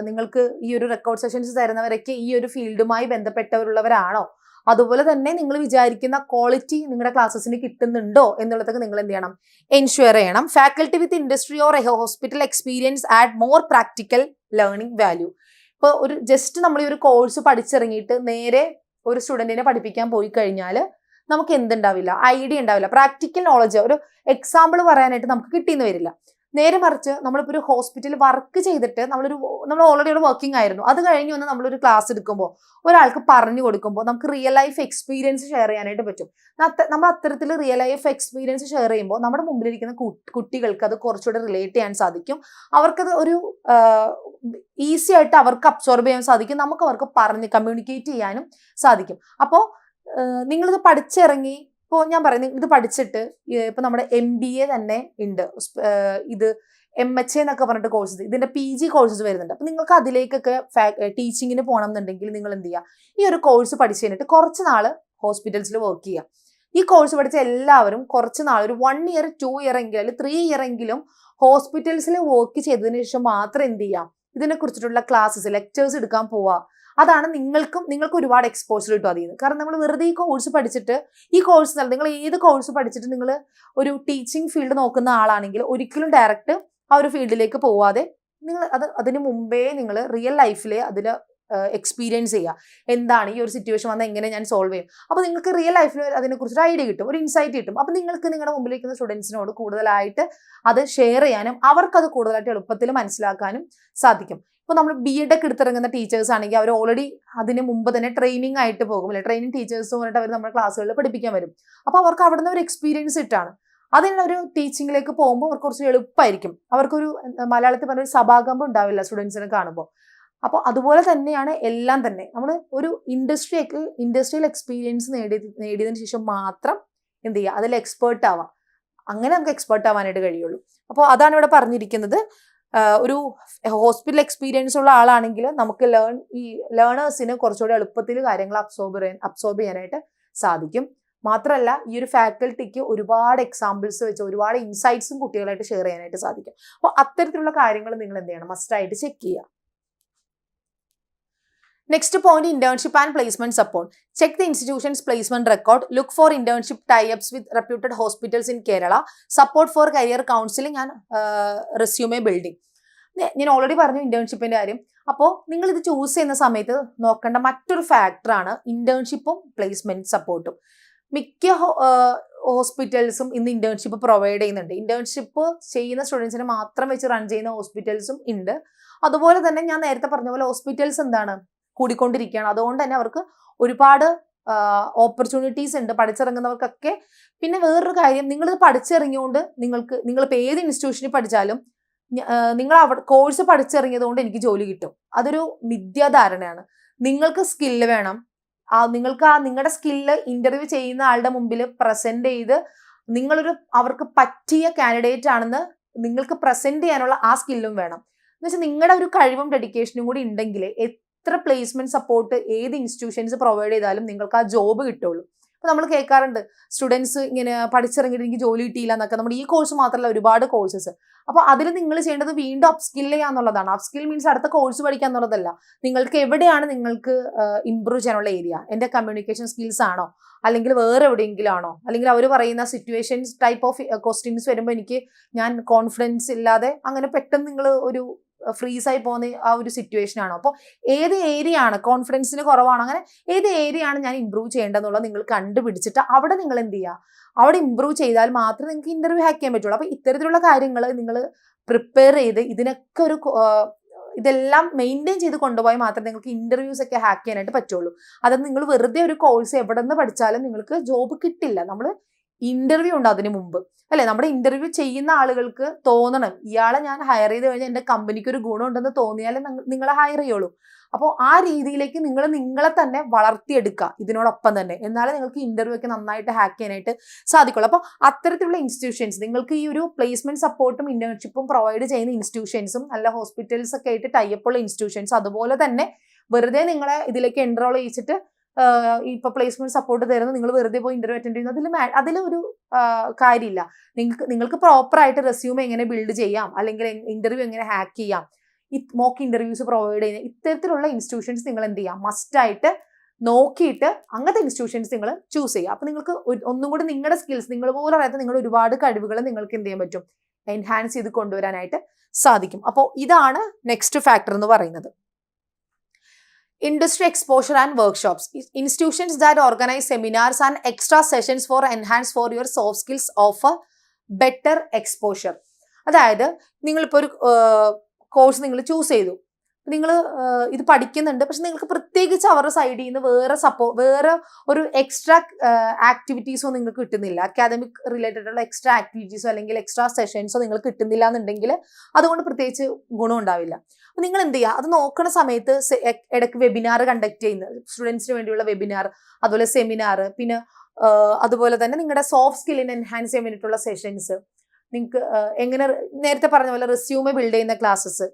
നിങ്ങൾക്ക് ഈ ഒരു റെക്കോർഡ് സെഷൻസ് തരുന്നവരൊക്കെ ഈ ഒരു ഫീൽഡുമായി ബന്ധപ്പെട്ടവരുള്ളവരാണോ, അതുപോലെ തന്നെ നിങ്ങൾ വിചാരിക്കുന്ന ക്വാളിറ്റി നിങ്ങളുടെ ക്ലാസ്സസിന് കിട്ടുന്നുണ്ടോ എന്നുള്ളതൊക്കെ നിങ്ങൾ എന്ത് ചെയ്യണം, എൻഷുവർ ചെയ്യണം. Faculty with industry or hospital experience add more practical learning value. ഇപ്പോൾ ഒരു ജസ്റ്റ് നമ്മൾ ഈ ഒരു കോഴ്സ് പഠിച്ചിറങ്ങിയിട്ട് നേരെ ഒരു സ്റ്റുഡൻറ്റിനെ പഠിപ്പിക്കാൻ പോയി കഴിഞ്ഞാൽ നമുക്ക് എന്തുണ്ടാവില്ല, ഐഡിയ ഉണ്ടാവില്ല, പ്രാക്ടിക്കൽ നോളജ്, ഒരു എക്സാമ്പിൾ പറയാനായിട്ട് നമുക്ക് കിട്ടിയെന്ന് വരില്ല. നേരെ മറിച്ച് നമ്മളിപ്പോൾ ഒരു ഹോസ്പിറ്റലിൽ വർക്ക് ചെയ്തിട്ട് നമ്മൾ ഓൾറെഡി ഒരു വർക്കിംഗ് ആയിരുന്നു, അത് കഴിഞ്ഞ് വന്ന് നമ്മളൊരു ക്ലാസ് എടുക്കുമ്പോൾ ഒരാൾക്ക് പറഞ്ഞു കൊടുക്കുമ്പോൾ നമുക്ക് റിയൽ ലൈഫ് എക്സ്പീരിയൻസ് ഷെയർ ചെയ്യാനായിട്ട് പറ്റും. നമ്മൾ അത്തരത്തിൽ റിയൽ ലൈഫ് എക്സ്പീരിയൻസ് ഷെയർ ചെയ്യുമ്പോൾ നമ്മുടെ മുമ്പിലിരിക്കുന്ന കുട്ടികൾക്ക് അത് കുറച്ചുകൂടെ റിലേറ്റ് ചെയ്യാൻ സാധിക്കും. അവർക്കത് ഒരു ഈസി ആയിട്ട് അവർക്ക് അബ്സോർബ് ചെയ്യാൻ സാധിക്കും, നമുക്ക് അവർക്ക് പറഞ്ഞ് കമ്മ്യൂണിക്കേറ്റ് ചെയ്യാനും സാധിക്കും. അപ്പോൾ നിങ്ങളിത് പഠിച്ചിറങ്ങി, ഇപ്പോൾ ഞാൻ പറയുന്നത് ഇത് പഠിച്ചിട്ട് ഇപ്പൊ നമ്മുടെ MBA തന്നെ ഉണ്ട്, ഇത് MHA എന്നൊക്കെ പറഞ്ഞിട്ട് കോഴ്സസ്, ഇതിന്റെ PG കോഴ്സസ് വരുന്നുണ്ട്. അപ്പൊ നിങ്ങൾക്ക് അതിലേക്കൊക്കെ ടീച്ചിങ്ങിന് പോകണം എന്നുണ്ടെങ്കിൽ നിങ്ങൾ എന്ത് ചെയ്യുക, ഈ ഒരു കോഴ്സ് പഠിച്ചു കഴിഞ്ഞിട്ട് കുറച്ച് നാള് ഹോസ്പിറ്റൽസിൽ വർക്ക് ചെയ്യുക. ഈ കോഴ്സ് പഠിച്ച എല്ലാവരും കുറച്ച് നാൾ, ഒരു 1 year 2 year എങ്കിലും അല്ലെങ്കിൽ 3 year എങ്കിലും ഹോസ്പിറ്റൽസിൽ വർക്ക് ചെയ്തതിന് ശേഷം മാത്രം എന്ത് ചെയ്യാം, ഇതിനെ കുറിച്ചിട്ടുള്ള ക്ലാസ്സസ്, ലെക്ചേഴ്സ് എടുക്കാൻ പോവുക. അതാണ് നിങ്ങൾക്ക് ഒരുപാട് എക്സ്പോഷർ കിട്ടും അതിൽ നിന്ന്. കാരണം നമ്മൾ വെറുതെ ഈ കോഴ്സ് പഠിച്ചിട്ട്, ഈ കോഴ്സ് നിങ്ങൾ ഏത് കോഴ്സ് പഠിച്ചിട്ട് നിങ്ങൾ ഒരു ടീച്ചിങ് ഫീൽഡ് നോക്കുന്ന ആളാണെങ്കിൽ ഒരിക്കലും ഡയറക്റ്റ് ആ ഒരു ഫീൽഡിലേക്ക് പോവാതെ നിങ്ങൾ അതിന് മുമ്പേ നിങ്ങൾ റിയൽ ലൈഫിൽ അതിൽ എക്സ്പീരിയൻസ് ചെയ്യുക. എന്താണ് ഈ ഒരു സിറ്റുവേഷൻ വന്നാൽ എങ്ങനെ ഞാൻ സോൾവ് ചെയ്യും. അപ്പോൾ നിങ്ങൾക്ക് റിയൽ ലൈഫിൽ അതിനെക്കുറിച്ചൊരു ഐഡിയ കിട്ടും, ഒരു ഇൻസൈറ്റ് കിട്ടും. അപ്പോൾ നിങ്ങൾക്ക് നിങ്ങളുടെ മുമ്പിലിരിക്കുന്ന സ്റ്റുഡൻസിനോട് കൂടുതലായിട്ട് അത് ഷെയർ ചെയ്യാനും അവർക്കത് കൂടുതലായിട്ട് എളുപ്പത്തിൽ മനസ്സിലാക്കാനും സാധിക്കും. ഇപ്പോൾ നമ്മൾ BEd ഒക്കെ എടുത്തിറങ്ങുന്ന ടീച്ചേഴ്സ് ആണെങ്കിൽ അവർ ഓൾറെഡി അതിന് മുമ്പ് തന്നെ ട്രെയിനിങ് ആയിട്ട് പോകും, അല്ലെ, ട്രെയിനിങ് ടീച്ചേഴ്സ് പറഞ്ഞിട്ട് അവർ നമ്മുടെ ക്ലാസ്സുകളിൽ പഠിപ്പിക്കാൻ വരും. അപ്പോൾ അവർക്ക് അവിടെ നിന്ന് ഒരു എക്സ്പീരിയൻസ് ഇട്ടാണ് അതിനൊരു ടീച്ചിങ്ങിലേക്ക് പോകുമ്പോൾ അവർക്ക് കുറച്ച് എളുപ്പമായിരിക്കും. അവർക്കൊരു മലയാളത്തിൽ പറഞ്ഞൊരു സഭാകമ്പം ഉണ്ടാവില്ല സ്റ്റുഡൻസിനെ കാണുമ്പോൾ. അപ്പോൾ അതുപോലെ തന്നെയാണ് എല്ലാം തന്നെ. നമ്മൾ ഒരു ഇൻഡസ്ട്രിയൽ എക്സ്പീരിയൻസ് നേടിയതിനു ശേഷം മാത്രം എന്ത് ചെയ്യുക, അതിൽ എക്സ്പേർട്ട് ആവാം. അങ്ങനെ നമുക്ക് എക്സ്പേർട്ട് ആവാനായിട്ട് കഴിയുള്ളൂ. അപ്പോൾ അതാണ് ഇവിടെ പറഞ്ഞിരിക്കുന്നത്. ഒരു ഹോസ്പിറ്റൽ എക്സ്പീരിയൻസ് ഉള്ള ആളാണെങ്കിൽ നമുക്ക് ലേണേഴ്സിന് കുറച്ചുകൂടി എളുപ്പത്തിൽ കാര്യങ്ങൾ അബ്സോർബ് ചെയ്യാനായിട്ട് സാധിക്കും. മാത്രമല്ല ഈ ഒരു ഫാക്കൽറ്റിക്ക് ഒരുപാട് എക്സാമ്പിൾസ് വെച്ച് ഒരുപാട് ഇൻസൈറ്റ്സും കുട്ടികളായിട്ട് ഷെയർ ചെയ്യാനായിട്ട് സാധിക്കും. അപ്പോൾ അത്തരത്തിലുള്ള കാര്യങ്ങൾ നിങ്ങൾ എന്ത് ചെയ്യണം, മസ്റ്റായിട്ട് ചെക്ക് ചെയ്യുക. Next point, internship and placement support. Check the institution's placement record. Look for internship tie-ups with reputed hospitals in Kerala. Support for career counseling and resume building. ഞാൻ ഓൾറെഡി പറഞ്ഞു ഇന്റേൺഷിപ്പിന്റെ കാര്യം. അപ്പോൾ നിങ്ങൾ ഇത് ചൂസ് ചെയ്യുന്ന സമയത്ത് നോക്കേണ്ട മറ്റൊരു ഫാക്ടറാണ് ഇന്റേൺഷിപ്പും പ്ലേസ്മെന്റ് സപ്പോർട്ടും. മിക്ക ഹോസ്പിറ്റൽസും ഇന്ന് ഇന്റേൺഷിപ്പ് പ്രൊവൈഡ് ചെയ്യുന്നുണ്ട്. ഇന്റേൺഷിപ്പ് ചെയ്യുന്ന സ്റ്റുഡൻസിനെ മാത്രം വെച്ച് റൺ ചെയ്യുന്ന ഹോസ്പിറ്റൽസും ഉണ്ട്. അതുപോലെ തന്നെ ഞാൻ നേരത്തെ പറഞ്ഞ പോലെ ഹോസ്പിറ്റൽസ് എന്താണ് കൂടിക്കൊണ്ടിരിക്കുകയാണ്. അതുകൊണ്ട് തന്നെ അവർക്ക് ഒരുപാട് ഓപ്പർച്യൂണിറ്റീസ് ഉണ്ട് പഠിച്ചിറങ്ങുന്നവർക്കൊക്കെ. പിന്നെ വേറൊരു കാര്യം, നിങ്ങളിത് പഠിച്ചിറങ്ങിയോണ്ട് നിങ്ങളിപ്പോൾ ഏത് ഇൻസ്റ്റിറ്റ്യൂഷനിൽ പഠിച്ചാലും നിങ്ങൾ അവിടെ കോഴ്സ് പഠിച്ചിറങ്ങിയത് കൊണ്ട് എനിക്ക് ജോലി കിട്ടും, അതൊരു മിഥ്യാധാരണയാണ്. നിങ്ങൾക്ക് സ്കില്ല് വേണം, നിങ്ങൾക്ക് നിങ്ങളുടെ സ്കില്ല് ഇന്റർവ്യൂ ചെയ്യുന്ന ആളുടെ മുമ്പിൽ പ്രസന്റ് ചെയ്ത് അവർക്ക് പറ്റിയ കാൻഡിഡേറ്റ് ആണെന്ന് നിങ്ങൾക്ക് പ്രസന്റ് ചെയ്യാനുള്ള ആ സ്കില്ലും വേണം. എന്ന് വെച്ചാൽ നിങ്ങളുടെ ഒരു കഴിവും ഡെഡിക്കേഷനും കൂടി ഉണ്ടെങ്കിൽ എത്ര പ്ലേസ്മെന്റ് സപ്പോർട്ട് ഏത് ഇൻസ്റ്റിറ്റ്യൂഷൻസ് പ്രൊവൈഡ് ചെയ്താലും നിങ്ങൾക്ക് ആ ജോബ് കിട്ടുള്ളൂ. അപ്പൊ നമ്മൾ കേൾക്കാറുണ്ട് സ്റ്റുഡൻസ് ഇങ്ങനെ പഠിച്ചിറങ്ങിയിട്ട് എനിക്ക് ജോലി കിട്ടിയില്ല എന്നൊക്കെ. നമ്മുടെ ഈ കോഴ്സ് മാത്രമല്ല, ഒരുപാട് കോഴ്സസ്. അപ്പോൾ അതിൽ നിങ്ങൾ ചെയ്യേണ്ടത് വീണ്ടും അപ്സ്കിൽ ചെയ്യാന്നുള്ളതാണ്. അപ്സ്കിൽ മീൻസ് അടുത്ത കോഴ്സ് പഠിക്കുക എന്നുള്ളതല്ല. നിങ്ങൾക്ക് എവിടെയാണ് നിങ്ങൾക്ക് ഇംപ്രൂവ് ചെയ്യാനുള്ള ഏരിയ, എൻ്റെ കമ്മ്യൂണിക്കേഷൻ സ്കിൽസ് ആണോ, അല്ലെങ്കിൽ വേറെ എവിടെയെങ്കിലും ആണോ, അല്ലെങ്കിൽ അവർ പറയുന്ന സിറ്റുവേഷൻസ് ടൈപ്പ് ഓഫ് ക്വസ്റ്റ്യൻസ് വരുമ്പോൾ ഞാൻ കോൺഫിഡൻസ് ഇല്ലാതെ അങ്ങനെ പെട്ടെന്ന് നിങ്ങൾ ഒരു ഫ്രീസ് ആയി പോകുന്ന ആ ഒരു സിറ്റുവേഷൻ ആണോ, അപ്പോൾ ഏത് ഏരിയ ആണ് കോൺഫിഡൻസിന് കുറവാണോ, അങ്ങനെ ഏത് ഏരിയ ആണ് ഞാൻ ഇംപ്രൂവ് ചെയ്യേണ്ടതെന്നുള്ളത് നിങ്ങൾ കണ്ടുപിടിച്ചിട്ട് അവിടെ നിങ്ങൾ എന്ത് ചെയ്യുക, അവിടെ ഇംപ്രൂവ് ചെയ്താൽ മാത്രമേ നിങ്ങൾക്ക് ഇന്റർവ്യൂ ഹാക്ക് ചെയ്യാൻ പറ്റുള്ളൂ. അപ്പോൾ ഇത്തരത്തിലുള്ള കാര്യങ്ങൾ നിങ്ങൾ പ്രിപ്പയർ ചെയ്ത് ഇതിനൊക്കെ ഇതെല്ലാം മെയിൻറ്റെയിൻ ചെയ്ത് കൊണ്ടുപോയാൽ മാത്രമേ നിങ്ങൾക്ക് ഇന്റർവ്യൂസ് ഒക്കെ ഹാക്ക് ചെയ്യാനായിട്ട് പറ്റുള്ളൂ. അത് നിങ്ങൾ വെറുതെ ഒരു കോഴ്സ് എവിടെ നിന്ന് പഠിച്ചാലും നിങ്ങൾക്ക് ജോബ് കിട്ടില്ല. നമ്മൾ ഇന്റർവ്യൂ ഉണ്ട് അതിന് മുമ്പ്, അല്ലെ? നമ്മുടെ ഇന്റർവ്യൂ ചെയ്യുന്ന ആളുകൾക്ക് തോന്നണം ഇയാളെ ഞാൻ ഹയർ ചെയ്ത് കഴിഞ്ഞാൽ എൻ്റെ കമ്പനിക്ക് ഒരു ഗുണം ഉണ്ടെന്ന് തോന്നിയാലേ നിങ്ങളെ ഹയർ ചെയ്യുള്ളൂ. അപ്പോൾ ആ രീതിയിലേക്ക് നിങ്ങളെ തന്നെ വളർത്തിയെടുക്കുക ഇതിനോടൊപ്പം തന്നെ, എന്നാലേ നിങ്ങൾക്ക് ഇന്റർവ്യൂ ഒക്കെ നന്നായിട്ട് ഹാക്ക് ചെയ്യാനായിട്ട് സാധിക്കുള്ളൂ. അപ്പോൾ അത്തരത്തിലുള്ള ഇൻസ്റ്റിറ്റ്യൂഷൻസ്, നിങ്ങൾക്ക് ഈ ഒരു പ്ലേസ്മെന്റ് സപ്പോർട്ടും ഇന്റേൺഷിപ്പും പ്രൊവൈഡ് ചെയ്യുന്ന ഇൻസ്റ്റിറ്റ്യൂഷൻസും നല്ല ഹോസ്പിറ്റൽസ് ഒക്കെ ആയിട്ട് ടൈപ്പുള്ള ഇൻസ്റ്റിറ്റ്യൂഷൻസ്, അതുപോലെ തന്നെ വെറുതെ നിങ്ങളെ ഇതിലേക്ക് എൻറോൾ ചെയ്യിച്ചിട്ട് ഇപ്പൊ പ്ലേസ്മെന്റ് സപ്പോർട്ട് തരുന്നത് നിങ്ങൾ വെറുതെ പോയി ഇന്റർവ്യൂ അറ്റൻഡ് ചെയ്യുന്നത് അതിലൊരു കാര്യമില്ല. നിങ്ങൾക്ക് പ്രോപ്പർ ആയിട്ട് റെസ്യൂമെ എങ്ങനെ ബിൽഡ് ചെയ്യാം, അല്ലെങ്കിൽ ഇന്റർവ്യൂ എങ്ങനെ ഹാക്ക് ചെയ്യാം, മോക്ക് ഇന്റർവ്യൂസ് പ്രൊവൈഡ് ചെയ്യുന്ന ഇത്തരത്തിലുള്ള ഇൻസ്റ്റിറ്റ്യൂഷൻസ് നിങ്ങൾ എന്ത് ചെയ്യാം, മസ്റ്റായിട്ട് നോക്കിയിട്ട് അങ്ങനത്തെ ഇൻസ്റ്റിറ്റ്യൂഷൻസ് നിങ്ങൾ ചൂസ് ചെയ്യുക. അപ്പൊ നിങ്ങൾക്ക് ഒന്നും കൂടി നിങ്ങളുടെ സ്കിൽസ്, നിങ്ങൾ പോലും അറിയാത്ത നിങ്ങളുടെ ഒരുപാട് കഴിവുകൾ നിങ്ങൾക്ക് എന്ത് ചെയ്യാൻ പറ്റും, എൻഹാൻസ് ചെയ്ത് കൊണ്ടുവരാനായിട്ട് സാധിക്കും. അപ്പോൾ ഇതാണ് നെക്സ്റ്റ് ഫാക്ടർ എന്ന് പറയുന്നത്. Industry exposure and workshops. Institutions that organize seminars and extra sessions for enhance for your soft skills offer better exposure. അതായത് നിങ്ങളിപ്പോൾ ഒരു കോഴ്സ് നിങ്ങൾ ചൂസ് ചെയ്തു, നിങ്ങൾ ഇത് പഠിക്കുന്നുണ്ട്, പക്ഷെ നിങ്ങൾക്ക് പ്രത്യേകിച്ച് അവരുടെ സൈഡിൽ നിന്ന് വേറെ ഒരു എക്സ്ട്രാ ആക്ടിവിറ്റീസോ നിങ്ങൾക്ക് കിട്ടുന്നില്ല, അക്കാദമിക് റിലേറ്റഡ് ഉള്ള എക്സ്ട്രാ ആക്ടിവിറ്റീസോ അല്ലെങ്കിൽ എക്സ്ട്രാ സെഷൻസോ നിങ്ങൾ കിട്ടുന്നില്ല എന്നുണ്ടെങ്കിൽ അതുകൊണ്ട് പ്രത്യേകിച്ച് ഗുണം ഉണ്ടാവില്ല. അപ്പോൾ നിങ്ങൾ എന്ത് ചെയ്യുക, അത് നോക്കുന്ന സമയത്ത് ഇടയ്ക്ക് വെബിനാർ കണ്ടക്ട് ചെയ്യുന്നത്, സ്റ്റുഡൻസിന് വേണ്ടിയുള്ള വെബിനാർ, അതുപോലെ സെമിനാർ, പിന്നെ അതുപോലെ തന്നെ നിങ്ങളുടെ സോഫ്റ്റ് സ്കില്ലിനെ എൻഹാൻസ് ചെയ്യാൻ വേണ്ടിയിട്ടുള്ള സെഷൻസ്, നിങ്ങൾക്ക് എങ്ങനെ നേരത്തെ പറഞ്ഞ പോലെ റെസ്യൂമെ ബിൽഡ് ചെയ്യുന്ന ക്ലാസ്സസ്,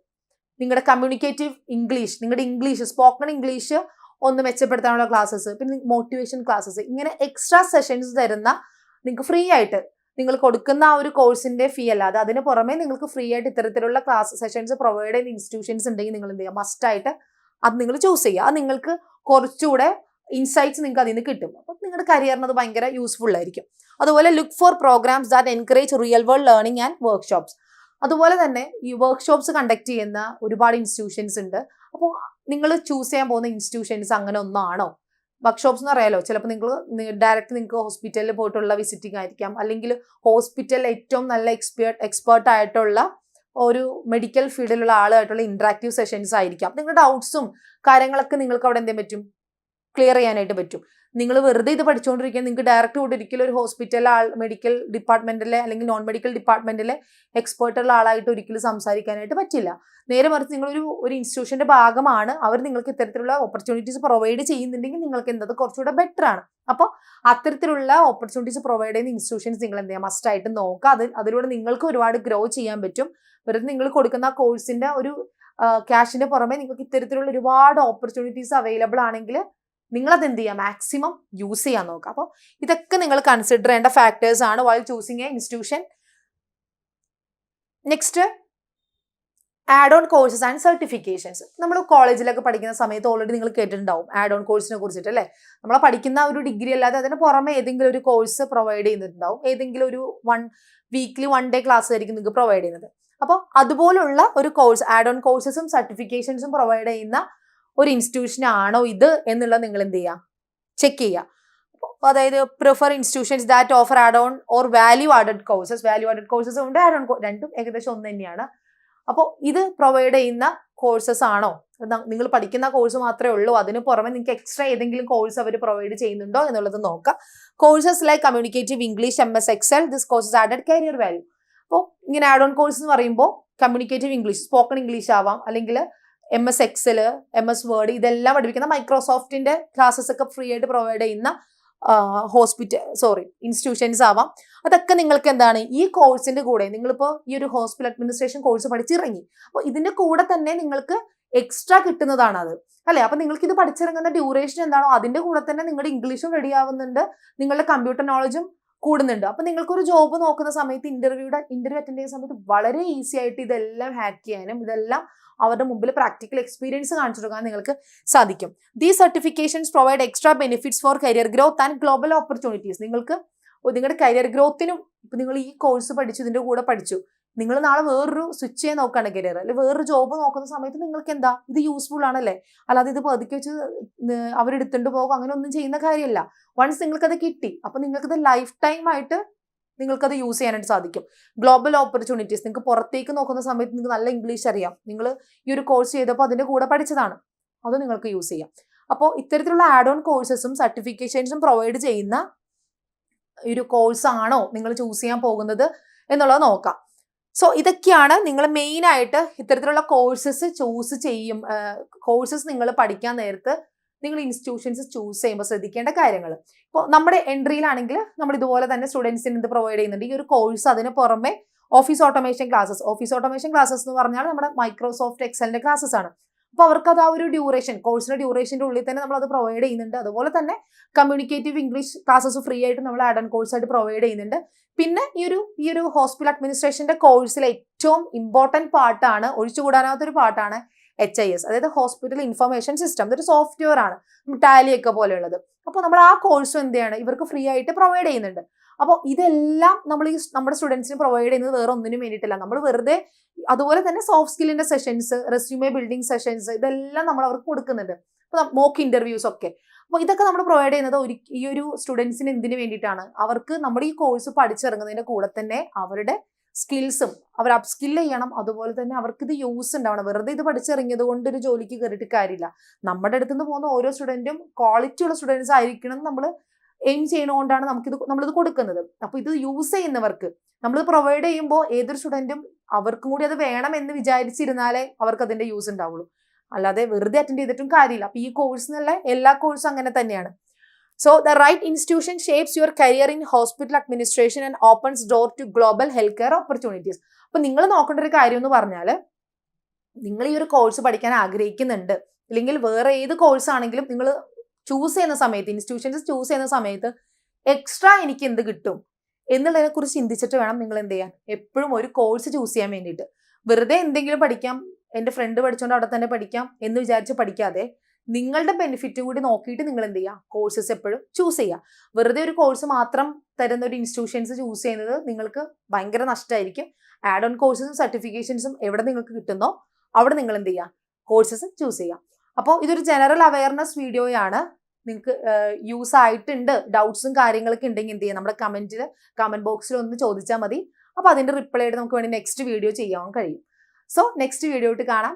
നിങ്ങളുടെ കമ്മ്യൂണിക്കേറ്റീവ് ഇംഗ്ലീഷ്, നിങ്ങളുടെ ഇംഗ്ലീഷ് സ്പോക്കൺ ഇംഗ്ലീഷ് ഒന്ന് മെച്ചപ്പെടുത്താനുള്ള ക്ലാസ്സസ്, പിന്നെ മോട്ടിവേഷൻ ക്ലാസ്സസ്, ഇങ്ങനെ എക്സ്ട്രാ സെഷൻസ് തരുന്ന നിങ്ങൾക്ക് ഫ്രീ ആയിട്ട് നിങ്ങൾ കൊടുക്കുന്ന ആ ഒരു കോഴ്സിന്റെ ഫീ അല്ലാതെ അതിന് പുറമെ നിങ്ങൾക്ക് ഫ്രീ ആയിട്ട് ഇത്തരത്തിലുള്ള ക്ലാസ് സെഷൻസ് പ്രൊവൈഡ് ചെയ്യുന്ന ഇൻസ്റ്റിറ്റ്യൂഷൻസ് ഉണ്ടെങ്കിൽ നിങ്ങൾ എന്ത് ചെയ്യുക, മസ്റ്റായിട്ട് അത് നിങ്ങൾ ചൂസ് ചെയ്യുക. അത് നിങ്ങൾക്ക് കുറച്ചുകൂടെ ഇൻസൈറ്റ്സ് നിങ്ങൾക്ക് അതിൽ നിന്ന് കിട്ടും. അപ്പോൾ നിങ്ങളുടെ കരിയറിന് അത് ഭയങ്കര യൂസ്ഫുൾ ആയിരിക്കും. അതുപോലെ look for programmes that encourage real world learning and workshops. അതുപോലെ തന്നെ ഈ വർക്ക്ഷോപ്സ് കണ്ടക്ട് ചെയ്യുന്ന ഒരുപാട് ഇൻസ്റ്റിറ്റ്യൂഷൻസ് ഉണ്ട്. അപ്പോൾ നിങ്ങൾ ചൂസ് ചെയ്യാൻ പോകുന്ന ഇൻസ്റ്റിറ്റ്യൂഷൻസ് അങ്ങനെ ഒന്നാണോ? വർക്ക്ഷോപ്സ് എന്ന് അറിയാലോ, ചിലപ്പോൾ ഡയറക്റ്റ് നിങ്ങൾക്ക് ഹോസ്പിറ്റലിൽ പോയിട്ടുള്ള വിസിറ്റിംഗ് ആയിരിക്കാം, അല്ലെങ്കിൽ ഹോസ്പിറ്റലിൽ ഏറ്റവും നല്ല എക്സ്പേർട്ട് ആയിട്ടുള്ള ഒരു മെഡിക്കൽ ഫീൽഡിലുള്ള ആളുമായിട്ടുള്ള ഇന്ററാക്റ്റീവ് സെഷൻസ് ആയിരിക്കാം. നിങ്ങളുടെ ഡൗട്ട്സും കാര്യങ്ങളൊക്കെ നിങ്ങൾക്ക് അവിടെ എന്തെങ്കിലും പറ്റും, ക്ലിയർ ചെയ്യാനായിട്ട് പറ്റും. നിങ്ങൾ വെറുതെ ഇത് പഠിച്ചുകൊണ്ടിരിക്കുക, നിങ്ങൾക്ക് ഡയറക്റ്റ് കൂടെ ഒരിക്കലും ഒരു ഹോസ്പിറ്റലിലെ മെഡിക്കൽ ഡിപ്പാർട്ട്മെന്റിലെ അല്ലെങ്കിൽ നോൺ മെഡിക്കൽ ഡിപ്പാർട്ട്മെന്റിലെ എക്സ്പേർട്ടുള്ള ആളായിട്ട് ഒരിക്കലും സംസാരിക്കാനായിട്ട് പറ്റില്ല. നേരെ മറിച്ച് നിങ്ങളൊരു ഇൻസ്റ്റിറ്റ്യൂഷന്റെ ഭാഗമാണ്, അവർ നിങ്ങൾക്ക് ഇത്തരത്തിലുള്ള ഓപ്പർച്യൂണിറ്റീസ് പ്രൊവൈഡ് ചെയ്യുന്നുണ്ടെങ്കിൽ നിങ്ങൾക്ക് എന്തത് കുറച്ചുകൂടെ ബെറ്റർ ആണ്. അപ്പോൾ അത്തരത്തിലുള്ള ഓപ്പർച്യൂണിറ്റീസ് പ്രൊവൈഡ് ചെയ്യുന്ന ഇൻസ്റ്റിറ്റ്യൂഷൻസ് നിങ്ങൾ എന്ത് ചെയ്യുക, മസ്റ്റായിട്ട് നോക്കുക. അതിലൂടെ നിങ്ങൾക്ക് ഒരുപാട് ഗ്രോ ചെയ്യാൻ പറ്റും. വെറുതെ നിങ്ങൾ കൊടുക്കുന്ന കോഴ്സിന്റെ ഒരു ക്യാഷിന്റെ പുറമെ നിങ്ങൾക്ക് ഇത്തരത്തിലുള്ള ഒരുപാട് ഓപ്പർച്യൂണിറ്റീസ് അവൈലബിൾ ആണെങ്കിൽ നിങ്ങളത് എന്ത് ചെയ്യുക, മാക്സിമം യൂസ് ചെയ്യാൻ നോക്കുക. അപ്പോൾ ഇതൊക്കെ നിങ്ങൾ കൺസിഡർ ചെയ്യേണ്ട ഫാക്ടേഴ്സ് ആണ് while choosing A institution. Next, add on courses and certifications. നമ്മൾ കോളേജിലൊക്കെ പഠിക്കുന്ന സമയത്ത് ഓൾറെഡി നിങ്ങൾ കേട്ടിട്ടുണ്ടാവും ആഡ് ഓൺ കോഴ്സിനെ കുറിച്ചിട്ട്, അല്ലേ? നമ്മൾ പഠിക്കുന്ന ഒരു ഡിഗ്രി അല്ലാതെ അതിന് പുറമെ ഏതെങ്കിലും ഒരു കോഴ്സ് പ്രൊവൈഡ് ചെയ്യുന്നുണ്ടാവും, ഏതെങ്കിലും ഒരു വീക്ക്ലി 1 day ക്ലാസ് ആയിരിക്കും നിങ്ങൾക്ക് പ്രൊവൈഡ് ചെയ്യുന്നത്. അപ്പോൾ അതുപോലുള്ള ഒരു കോഴ്സ്, ആഡ് ഓൺ കോഴ്സസും സർട്ടിഫിക്കേഷൻസും പ്രൊവൈഡ് ചെയ്യുന്ന ഒരു ഇൻസ്റ്റിറ്റ്യൂഷൻ ആണോ ഇത് എന്നുള്ളത് നിങ്ങൾ എന്ത് ചെയ്യുക, ചെക്ക് ചെയ്യുക. അതായത് prefer institutions that offer add on or value added courses. Value added courses ഉണ്ട്, ആഡ് ഓൺ രണ്ടും ഏകദേശം ഒന്ന് തന്നെയാണ്. അപ്പോൾ ഇത് പ്രൊവൈഡ് ചെയ്യുന്ന കോഴ്സസ് ആണോ, നിങ്ങൾ പഠിക്കുന്ന കോഴ്സ് മാത്രമേ ഉള്ളൂ, അതിന് പുറമെ നിങ്ങൾക്ക് എക്സ്ട്രാ ഏതെങ്കിലും കോഴ്സ് അവർ പ്രൊവൈഡ് ചെയ്യുന്നുണ്ടോ എന്നുള്ളത് നോക്കുക. Courses like communicative English, MS Excel, this courses added career value. അപ്പോൾ ഇങ്ങനെ ആഡ് ഓൺ കോഴ്സ് എന്ന് പറയുമ്പോൾ കമ്മ്യൂണിക്കേറ്റീവ് ഇംഗ്ലീഷ്, സ്പോക്കൺ ഇംഗ്ലീഷ് ആവാം, അല്ലെങ്കിൽ MS Excel, MS Word ഇതെല്ലാം പഠിപ്പിക്കുന്ന മൈക്രോസോഫ്റ്റിന്റെ ക്ലാസ്സസ് ഒക്കെ ഫ്രീ ആയിട്ട് പ്രൊവൈഡ് ചെയ്യുന്ന ഇൻസ്റ്റിറ്റ്യൂഷൻസ് ആവാം. അതൊക്കെ നിങ്ങൾക്ക് എന്താണ് ഈ കോഴ്സിന്റെ കൂടെ, നിങ്ങളിപ്പോൾ ഈ ഒരു ഹോസ്പിറ്റൽ അഡ്മിനിസ്ട്രേഷൻ കോഴ്സ് പഠിച്ചിറങ്ങി, അപ്പോൾ ഇതിന്റെ കൂടെ തന്നെ നിങ്ങൾക്ക് എക്സ്ട്രാ കിട്ടുന്നതാണ് അത്, അല്ലെ? അപ്പൊ നിങ്ങൾക്ക് ഇത് പഠിച്ചിറങ്ങുന്ന ഡ്യൂറേഷൻ എന്താണോ അതിന്റെ കൂടെ തന്നെ നിങ്ങളുടെ ഇംഗ്ലീഷും റെഡി ആവുന്നുണ്ട്, നിങ്ങളുടെ കമ്പ്യൂട്ടർ നോളജും കൂടുന്നുണ്ട്. അപ്പൊ നിങ്ങൾക്കൊരു ജോബ് നോക്കുന്ന സമയത്ത് ഇന്റർവ്യൂ അറ്റൻഡ് ചെയ്യുന്ന സമയത്ത് വളരെ ഈസി ആയിട്ട് ഇതെല്ലാം ഹാക്ക് ചെയ്യാനും ഇതെല്ലാം അവരുടെ മുമ്പിൽ പ്രാക്ടിക്കൽ എക്സ്പീരിയൻസ് കാണിച്ചു കൊടുക്കാൻ നിങ്ങൾക്ക് സാധിക്കും. These certifications provide extra benefits for career growth and global opportunities. നിങ്ങൾക്ക് നിങ്ങളുടെ കരിയർ ഗ്രോത്തിനും, ഇപ്പൊ നിങ്ങൾ ഈ കോഴ്സ് പഠിച്ചു, ഇതിന്റെ കൂടെ പഠിച്ചു, നിങ്ങൾ നാളെ വേറൊരു സ്വിച്ച് ചെയ്യാൻ നോക്കുകയാണ് കരിയർ, അല്ലെങ്കിൽ വേറൊരു ജോബ് നോക്കുന്ന സമയത്ത് നിങ്ങൾക്ക് എന്താ ഇത് യൂസ്ഫുൾ ആണല്ലേ? അല്ലാതെ ഇത് പതുക്കെ വെച്ച് അവരെടുത്തുകൊണ്ട് പോകും അങ്ങനെ ഒന്നും ചെയ്യുന്ന കാര്യമല്ല. വൺസ് നിങ്ങൾക്കത് കിട്ടി, അപ്പൊ നിങ്ങൾക്കത് ലൈഫ് ടൈം ആയിട്ട് നിങ്ങൾക്കത് യൂസ് ചെയ്യാനായിട്ട് സാധിക്കും. ഗ്ലോബൽ ഓപ്പർച്യൂണിറ്റീസ്, നിങ്ങൾക്ക് പുറത്തേക്ക് നോക്കുന്ന സമയത്ത് നിങ്ങൾക്ക് നല്ല ഇംഗ്ലീഷ് അറിയാം, നിങ്ങൾ ഈ ഒരു കോഴ്സ് ചെയ്തപ്പോൾ അതിന്റെ കൂടെ പഠിച്ചതാണ്, അത് നിങ്ങൾക്ക് യൂസ് ചെയ്യാം. അപ്പോൾ ഇത്തരത്തിലുള്ള ആഡ് ഓൺ കോഴ്സസും സർട്ടിഫിക്കേഷൻസും പ്രൊവൈഡ് ചെയ്യുന്ന ഒരു കോഴ്സ് ആണോ നിങ്ങൾ ചൂസ് ചെയ്യാൻ പോകുന്നത് എന്നുള്ളത് നോക്കാം. സോ ഇതൊക്കെയാണ് നിങ്ങൾ മെയിൻ ആയിട്ട് ഇത്തരത്തിലുള്ള കോഴ്സസ് ചൂസ് ചെയ്യും, കോഴ്സസ് നിങ്ങൾ പഠിക്കാൻ നേരത്ത് നിങ്ങൾ ഇൻസ്റ്റിറ്റ്യൂഷൻസ് ചൂസ് ചെയ്യുമ്പോൾ ശ്രദ്ധിക്കേണ്ട കാര്യങ്ങൾ. ഇപ്പോൾ നമ്മുടെ എൻട്രിയിലാണെങ്കിൽ നമ്മൾ ഇതുപോലെ തന്നെ സ്റ്റുഡൻസിന് ഇത് പ്രൊവൈഡ് ചെയ്യുന്നുണ്ട് ഈ ഒരു കോഴ്സ്. അതിന് പുറമെ ഓഫീസ് ഓട്ടോമേഷൻ ക്ലാസ്സസ് എന്ന് പറഞ്ഞാൽ നമ്മുടെ മൈക്രോസോഫ്റ്റ് എക്സലിന്റെ ക്ലാസ്സസ് ആണ്. അപ്പോൾ അവർക്ക് അത് ആ ഒരു ഡ്യൂറേഷൻ, കോഴ്സിന്റെ ഡ്യൂറേഷന്റെ ഉള്ളിൽ തന്നെ നമ്മൾ അത് പ്രൊവൈഡ് ചെയ്യുന്നുണ്ട്. അതുപോലെ തന്നെ കമ്മ്യൂണിക്കേറ്റീവ് ഇംഗ്ലീഷ് ക്ലാസ്സസ് ഫ്രീ ആയിട്ട് നമ്മൾ ആഡ് ഓൺ കോഴ്സ് ആയിട്ട് പ്രൊവൈഡ് ചെയ്യുന്നുണ്ട്. പിന്നെ ഈ ഒരു ഹോസ്പിറ്റൽ അഡ്മിനിസ്ട്രേഷന്റെ കോഴ്സിലെ ഏറ്റവും ഇമ്പോർട്ടന്റ് പാർട്ടാണ്, ഒഴിച്ചുകൂടാനാവാത്തൊരു പാർട്ടാണ് HIS, അതായത് ഹോസ്പിറ്റൽ ഇൻഫർമേഷൻ സിസ്റ്റം. ഇതൊരു സോഫ്റ്റ്വെയർ ആണ്, ടാലി ഒക്കെ പോലെയുള്ളത്. അപ്പോൾ നമ്മൾ ആ കോഴ്സും എന്ത് ചെയ്യണം, ഇവർക്ക് ഫ്രീ ആയിട്ട് പ്രൊവൈഡ് ചെയ്യുന്നുണ്ട്. അപ്പോൾ ഇതെല്ലാം നമ്മൾ ഈ നമ്മുടെ സ്റ്റുഡൻസിന് പ്രൊവൈഡ് ചെയ്യുന്നത് വേറെ ഒന്നിനും വേണ്ടിയിട്ടില്ല, നമ്മൾ വെറുതെ. അതുപോലെ തന്നെ സോഫ്റ്റ് സ്കില്ലിന്റെ സെഷൻസ്, റെസ്യൂമേ ബിൽഡിംഗ് സെഷൻസ്, ഇതെല്ലാം നമ്മൾ അവർക്ക് കൊടുക്കുന്നുണ്ട്. മോക്ക് ഇന്റർവ്യൂസ് ഒക്കെ. അപ്പോൾ ഇതൊക്കെ നമ്മൾ പ്രൊവൈഡ് ചെയ്യുന്നത് ഈ ഒരു സ്റ്റുഡൻസിന് എന്തിനു വേണ്ടിയിട്ടാണ്, അവർക്ക് നമ്മുടെ ഈ കോഴ്സ് പഠിച്ചിറങ്ങുന്നതിന്റെ കൂടെ തന്നെ അവരുടെ സ്കിൽസും അവർ അപ്സ്കിൽ ചെയ്യണം. അതുപോലെ തന്നെ അവർക്ക് ഇത് യൂസ് ഉണ്ടാവണം. വെറുതെ ഇത് പഠിച്ചിറങ്ങിയത് കൊണ്ട് ഒരു ജോലിക്ക് കയറിയിട്ട് കാര്യമില്ല. നമ്മുടെ അടുത്ത് നിന്ന് പോകുന്ന ഓരോ സ്റ്റുഡൻറ്റും ക്വാളിറ്റി ഉള്ള സ്റ്റുഡൻസ് ആയിരിക്കണം നമ്മൾ എയിം ചെയ്യണോണ്ടാണ് നമ്മളിത് കൊടുക്കുന്നത്. അപ്പൊ ഇത് യൂസ് ചെയ്യുന്നവർക്ക് നമ്മൾ പ്രൊവൈഡ് ചെയ്യുമ്പോൾ ഏതൊരു സ്റ്റുഡൻറ്റും അവർക്കും കൂടി അത് വേണം എന്ന് വിചാരിച്ചിരുന്നാലേ അവർക്ക് അതിന്റെ യൂസ് ഉണ്ടാവുള്ളൂ. അല്ലാതെ വെറുതെ അറ്റൻഡ് ചെയ്തിട്ടും കാര്യമില്ല. അപ്പൊ ഈ കോഴ്സ് എന്നുള്ള എല്ലാ കോഴ്സും അങ്ങനെ തന്നെയാണ്. So the right institution shapes your career in hospital administration and opens door to global healthcare opportunities. അപ്പൊ നിങ്ങൾ നോക്കേണ്ട ഒരു കാര്യം എന്ന് പറഞ്ഞാൽ, നിങ്ങൾ ഈ ഒരു കോഴ്സ് പഠിക്കാൻ ആഗ്രഹിക്കുന്നുണ്ട്, അല്ലെങ്കിൽ വേറെ ഏത് കോഴ്സ് ആണെങ്കിലും നിങ്ങൾ ചൂസ് ചെയ്യുന്ന സമയത്ത്, ഇൻസ്റ്റിറ്റ്യൂഷൻസ് ചൂസ് ചെയ്യുന്ന സമയത്ത് എക്സ്ട്രാ എനിക്ക് എന്ത് കിട്ടും എന്നുള്ളതിനെ കുറിച്ച് ചിന്തിച്ചിട്ട് വേണം നിങ്ങൾ എന്ത് ചെയ്യാൻ, എപ്പോഴും ഒരു കോഴ്സ് ചൂസ് ചെയ്യാൻ വേണ്ടിയിട്ട്. വെറുതെ എന്തെങ്കിലും പഠിക്കാം, എൻ്റെ ഫ്രണ്ട് പഠിച്ചുകൊണ്ട് അവിടെ തന്നെ പഠിക്കാം എന്ന് വിചാരിച്ച് പഠിക്കാതെ നിങ്ങളുടെ ബെനിഫിറ്റ് കൂടി നോക്കിയിട്ട് നിങ്ങൾ എന്ത് ചെയ്യുക, കോഴ്സസ് എപ്പോഴും ചൂസ് ചെയ്യുക. വെറുതെ ഒരു കോഴ്സ് മാത്രം തരുന്ന ഒരു ഇൻസ്റ്റിറ്റ്യൂഷൻസ് ചൂസ് ചെയ്യുന്നത് നിങ്ങൾക്ക് ഭയങ്കര നഷ്ടമായിരിക്കും. ആഡ് ഓൺ കോഴ്സസും സർട്ടിഫിക്കേഷൻസും എവിടെ നിങ്ങൾക്ക് കിട്ടുന്നോ അവിടെ നിങ്ങൾ എന്ത് ചെയ്യുക, കോഴ്സസ് ചൂസ് ചെയ്യുക. അപ്പോൾ ഇതൊരു ജനറൽ അവയർനെസ് വീഡിയോയാണ്. നിങ്ങൾക്ക് യൂസ് ആയിട്ടുണ്ട്, ഡൗട്ട്സും കാര്യങ്ങളൊക്കെ ഉണ്ടെങ്കിൽ എന്ത് ചെയ്യുക, നമ്മുടെ കമന്റ് ബോക്സിൽ ഒന്ന് ചോദിച്ചാൽ മതി. അപ്പോൾ അതിന്റെ റിപ്ലൈ ആയിട്ട് നമുക്ക് വേണ്ടി നെക്സ്റ്റ് വീഡിയോ ചെയ്യാൻ കഴിയും. സോ നെക്സ്റ്റ് വീഡിയോ ആയിട്ട് കാണാം.